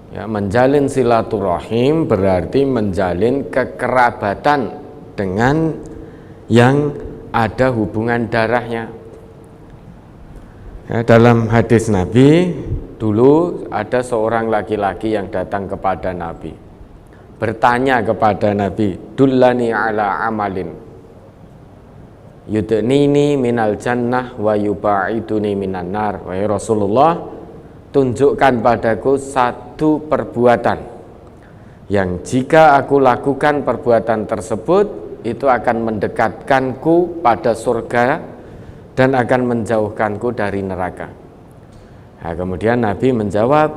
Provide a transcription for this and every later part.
Ya, menjalin silaturahim berarti menjalin kekerabatan dengan yang ada hubungan darahnya. Ya, dalam hadis Nabi, dulu ada seorang laki-laki yang datang kepada Nabi, bertanya kepada Nabi, dullani ala amalin yudnini minal jannah wa yubaiduni minan nar. Wahai Rasulullah, tunjukkan padaku satu perbuatan yang jika aku lakukan perbuatan tersebut itu akan mendekatkanku pada surga dan akan menjauhkanku dari neraka. Nah, kemudian Nabi menjawab,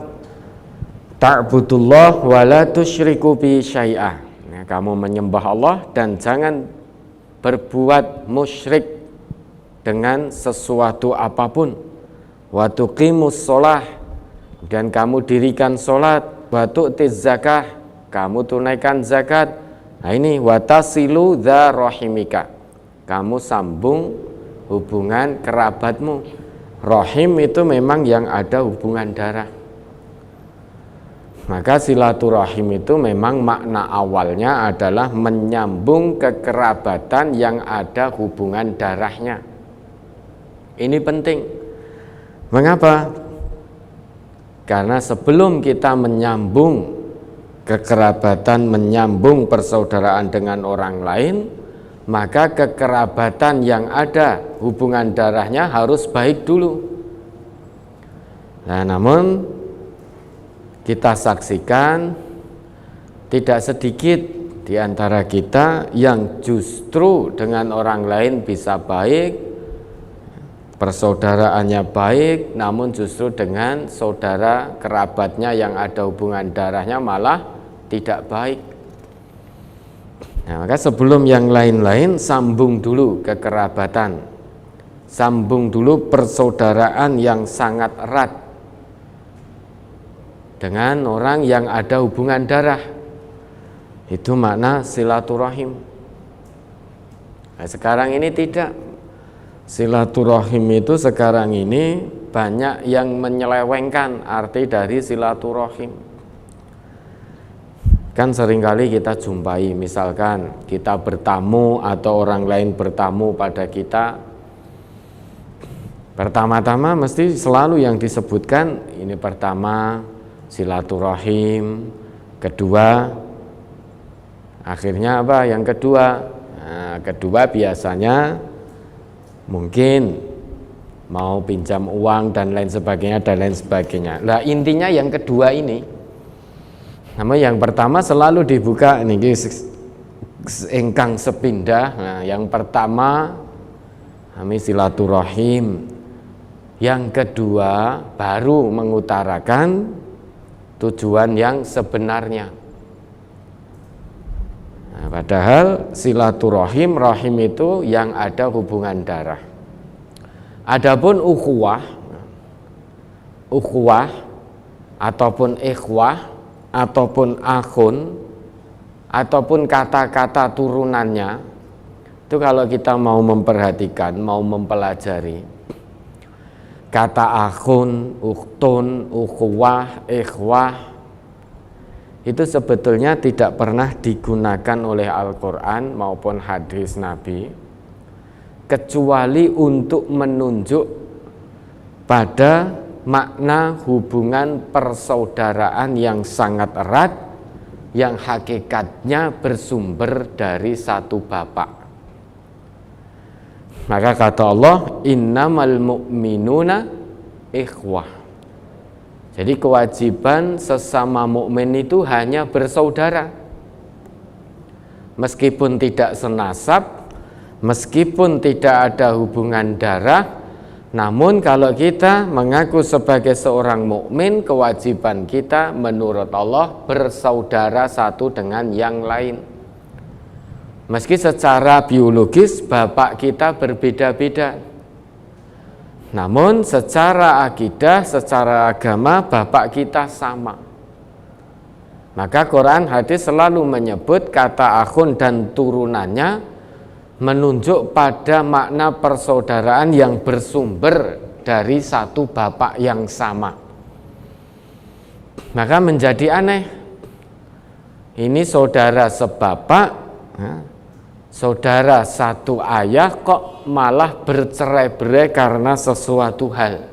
ta'budullah wa la tusyriku bi syai'ah. Nah, kamu menyembah Allah dan jangan berbuat musyrik dengan sesuatu apapun. Wa tuqimus shalah, dan kamu dirikan salat. Wa tu'tiz zakah, kamu tunaikan zakat. Nah ini wa tasilu dza rahimika, kamu sambung hubungan kerabatmu. Rahim itu memang yang ada hubungan darah. Maka silaturahim itu memang makna awalnya adalah menyambung kekerabatan yang ada hubungan darahnya. Ini penting. Mengapa? Karena sebelum kita menyambung kekerabatan, menyambung persaudaraan dengan orang lain, maka kekerabatan yang ada hubungan darahnya harus baik dulu. Nah, namun kita saksikan tidak sedikit di antara kita yang justru dengan orang lain bisa baik, persaudaraannya baik, namun justru dengan saudara kerabatnya yang ada hubungan darahnya malah tidak baik. Nah, maka sebelum yang lain-lain, sambung dulu kekerabatan, sambung dulu persaudaraan yang sangat erat dengan orang yang ada hubungan darah. Itu makna silaturahim. Nah, sekarang ini tidak. Silaturahim itu sekarang ini banyak yang menyelewengkan arti dari silaturahim. Kan seringkali kita jumpai, misalkan kita bertamu atau orang lain bertamu pada kita, pertama-tama mesti selalu yang disebutkan ini pertama silaturahim, kedua akhirnya apa? Yang kedua, nah, kedua biasanya mungkin mau pinjam uang dan lain sebagainya. Nah, intinya yang kedua ini. Namun yang pertama selalu dibuka niki engkang sepindah. Nah, yang pertama kami silaturahim. Yang kedua baru mengutarakan tujuan yang sebenarnya. Nah, padahal silaturahim, rahim itu yang ada hubungan darah. Adapun ukhuwah ataupun ikhwah ataupun akhun ataupun kata-kata turunannya, itu kalau kita mau memperhatikan, mau mempelajari kata akhun, ukhtun, ukhuwah, ikhwah, itu sebetulnya tidak pernah digunakan oleh Al-Quran maupun hadis Nabi kecuali untuk menunjuk pada makna hubungan persaudaraan yang sangat erat, yang hakikatnya bersumber dari satu bapak. Maka kata Allah, innamal mu'minuna ikhwah. Jadi kewajiban sesama mukmin itu hanya bersaudara. Meskipun tidak senasab, meskipun tidak ada hubungan darah, namun kalau kita mengaku sebagai seorang mukmin, kewajiban kita menurut Allah bersaudara satu dengan yang lain. Meski secara biologis bapak kita berbeda-beda, namun secara akidah, secara agama bapak kita sama. Maka Quran hadis selalu menyebut kata akhun dan turunannya menunjuk pada makna persaudaraan yang bersumber dari satu bapak yang sama. Maka menjadi aneh. Ini saudara sebapak, saudara satu ayah kok malah bercerai-berai karena sesuatu hal.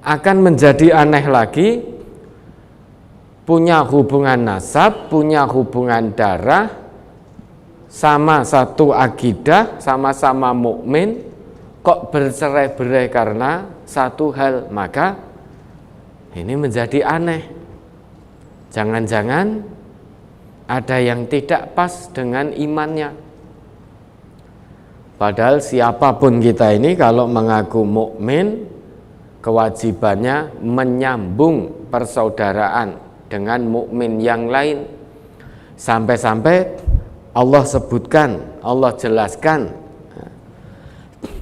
Akan menjadi aneh lagi, punya hubungan nasab, punya hubungan darah, sama satu akidah, sama-sama mukmin, kok bercerai-berai karena satu hal. Maka ini menjadi aneh. Jangan-jangan ada yang tidak pas dengan imannya. Padahal siapapun kita ini kalau mengaku mukmin, kewajibannya menyambung persaudaraan dengan mukmin yang lain. Sampai-sampai Allah sebutkan, Allah jelaskan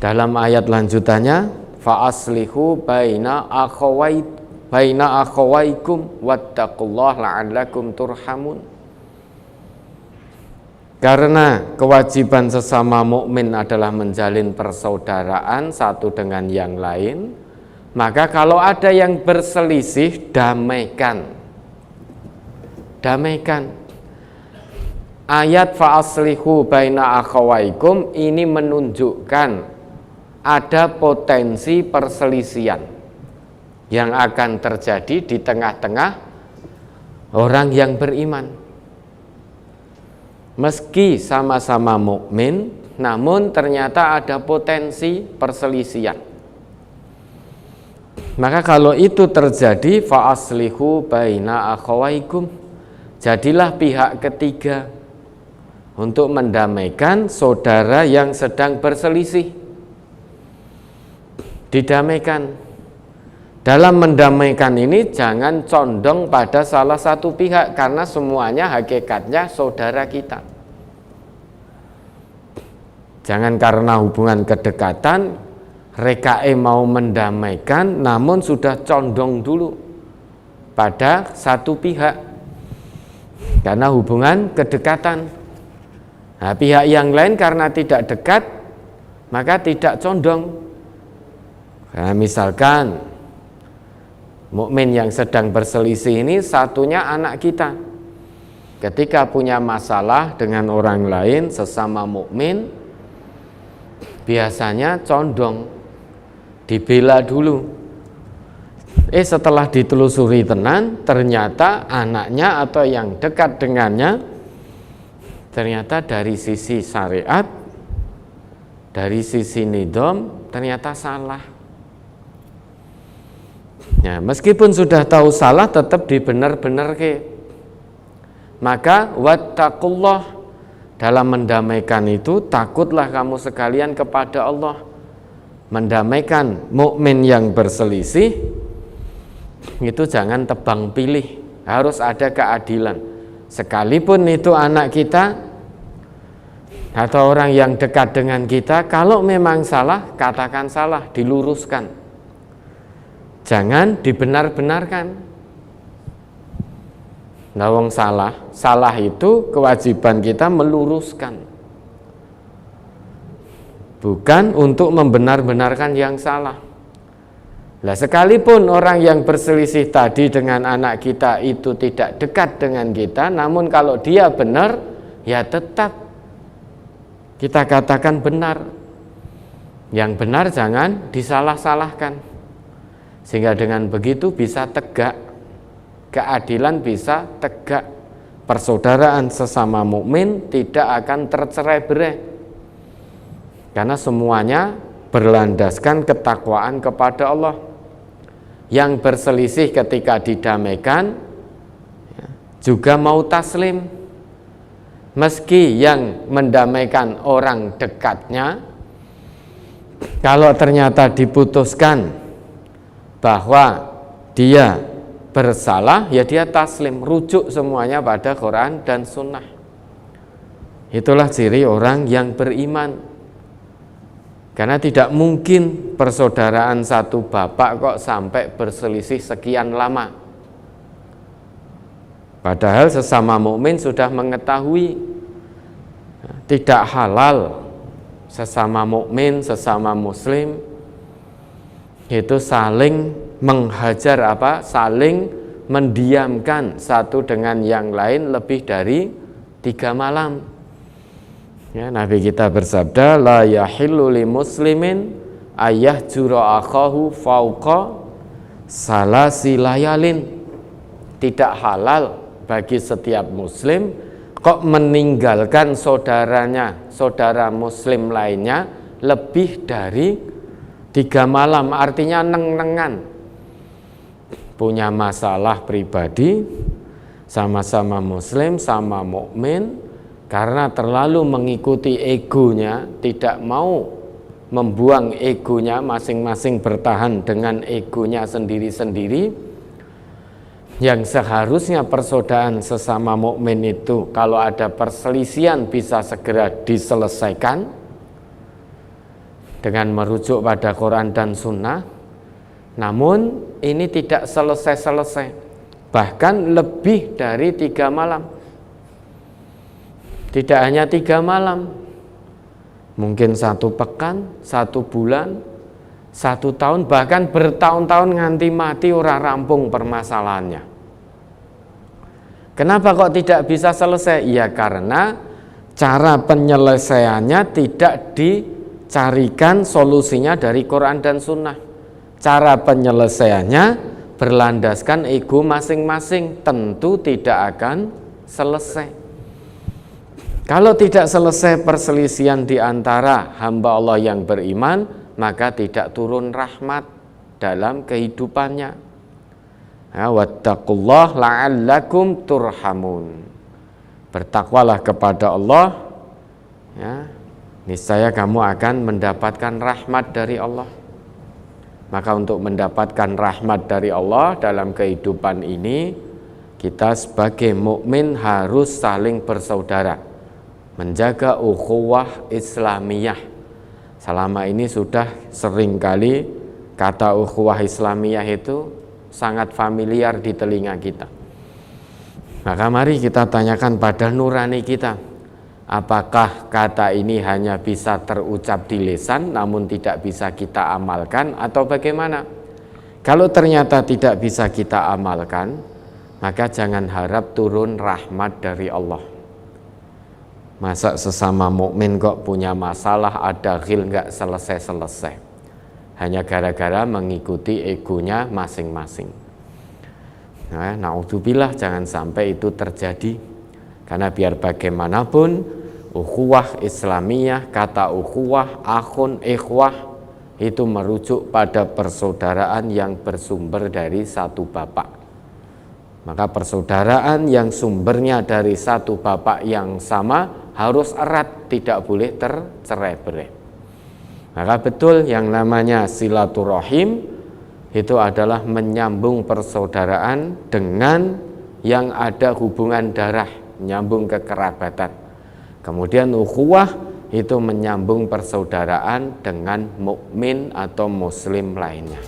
dalam ayat lanjutannya, fa aslihu baina akhawaikum wattaqullaha la'allakum turhamun. Karena kewajiban sesama mukmin adalah menjalin persaudaraan satu dengan yang lain, maka kalau ada yang berselisih, damaikan. Ayat fa aslihu baina akhawaikum ini menunjukkan ada potensi perselisihan yang akan terjadi di tengah-tengah orang yang beriman. Meski sama-sama mukmin, namun ternyata ada potensi perselisihan. Maka kalau itu terjadi, fa aslihu baina akhawaikum, jadilah pihak ketiga untuk mendamaikan saudara yang sedang berselisih. Didamaikan. Dalam mendamaikan ini jangan condong pada salah satu pihak, karena semuanya hakikatnya saudara kita. Jangan karena hubungan kedekatan rekae mau mendamaikan, namun sudah condong dulu pada satu pihak karena hubungan kedekatan. Nah, pihak yang lain karena tidak dekat maka tidak condong. Nah, misalkan mukmin yang sedang berselisih ini satunya anak kita. Ketika punya masalah dengan orang lain sesama mukmin, biasanya condong, dibela dulu. Setelah ditelusuri tenan, ternyata anaknya atau yang dekat dengannya ternyata dari sisi syariat, dari sisi nidom ternyata salah. Ya, meskipun sudah tahu salah tetap dibenar-benar ke. Maka wattaqullah, dalam mendamaikan itu takutlah kamu sekalian kepada Allah. Mendamaikan mukmin yang berselisih itu jangan tebang pilih, harus ada keadilan. Sekalipun itu anak kita atau orang yang dekat dengan kita, kalau memang salah katakan salah, diluruskan. Jangan dibenar-benarkan. Nawang salah itu kewajiban kita meluruskan, bukan untuk membenar-benarkan yang salah. Lah sekalipun orang yang berselisih tadi dengan anak kita itu tidak dekat dengan kita, namun kalau dia benar, ya tetap kita katakan benar. Yang benar jangan disalah-salahkan. Sehingga dengan begitu bisa tegak, keadilan bisa tegak, persaudaraan sesama mukmin tidak akan tercerai-berai. Karena semuanya berlandaskan ketakwaan kepada Allah. Yang berselisih ketika didamaikan juga mau taslim. Meski yang mendamaikan orang dekatnya, kalau ternyata diputuskan bahwa dia bersalah, ya dia taslim, rujuk semuanya pada Quran dan Sunnah. Itulah ciri orang yang beriman. Karena tidak mungkin persaudaraan satu bapak kok sampai berselisih sekian lama. Padahal sesama mukmin sudah mengetahui tidak halal sesama mukmin, sesama muslim itu saling menghajar saling mendiamkan satu dengan yang lain lebih dari 3 malam. Ya, Nabi kita bersabda, la yahillu li muslimin ayyahjura akhahu fauqa salasi layalin. Tidak halal bagi setiap muslim kok meninggalkan saudara muslim lainnya lebih dari 3 malam, artinya neng-nengan, punya masalah pribadi, sama-sama muslim, sama mukmin, karena terlalu mengikuti egonya, tidak mau membuang egonya, masing-masing bertahan dengan egonya sendiri-sendiri. Yang seharusnya persaudaraan sesama mukmin itu kalau ada perselisihan bisa segera diselesaikan dengan merujuk pada Quran dan Sunnah. Namun ini tidak selesai-selesai, bahkan lebih dari 3 malam. Tidak hanya 3 malam, mungkin 1 pekan, 1 bulan, 1 tahun, bahkan bertahun-tahun nganti mati ora rampung permasalahannya. Kenapa kok tidak bisa selesai? Ya karena cara penyelesaiannya tidak dicarikan solusinya dari Quran dan Sunnah. Cara penyelesaiannya berlandaskan ego masing-masing, tentu tidak akan selesai. Kalau tidak selesai perselisihan di antara hamba Allah yang beriman, maka tidak turun rahmat dalam kehidupannya. Wattaqullah la'allakum turhamun. Bertakwalah kepada Allah, ya, niscaya kamu akan mendapatkan rahmat dari Allah. Maka untuk mendapatkan rahmat dari Allah dalam kehidupan ini, kita sebagai mukmin harus saling bersaudara, menjaga ukhuwah Islamiyah. Selama ini sudah seringkali kata ukhuwah Islamiyah itu sangat familiar di telinga kita. Maka mari kita tanyakan pada nurani kita, apakah kata ini hanya bisa terucap di lisan namun tidak bisa kita amalkan atau bagaimana? Kalau ternyata tidak bisa kita amalkan, maka jangan harap turun rahmat dari Allah. Masa sesama mukmin kok punya masalah, ada ghil nggak selesai-selesai, hanya gara-gara mengikuti egonya masing-masing. Naudzubillah, jangan sampai itu terjadi. Karena biar bagaimanapun ukhuwah Islamiyah, kata ukhuwah, akhun, ikhwah itu merujuk pada persaudaraan yang bersumber dari satu bapak. Maka persaudaraan yang sumbernya dari satu bapak yang sama harus erat, tidak boleh tercerai-berai. Maka betul yang namanya silaturahim itu adalah menyambung persaudaraan dengan yang ada hubungan darah, menyambung kekerabatan. Kemudian ukhuwah itu menyambung persaudaraan dengan mukmin atau muslim lainnya.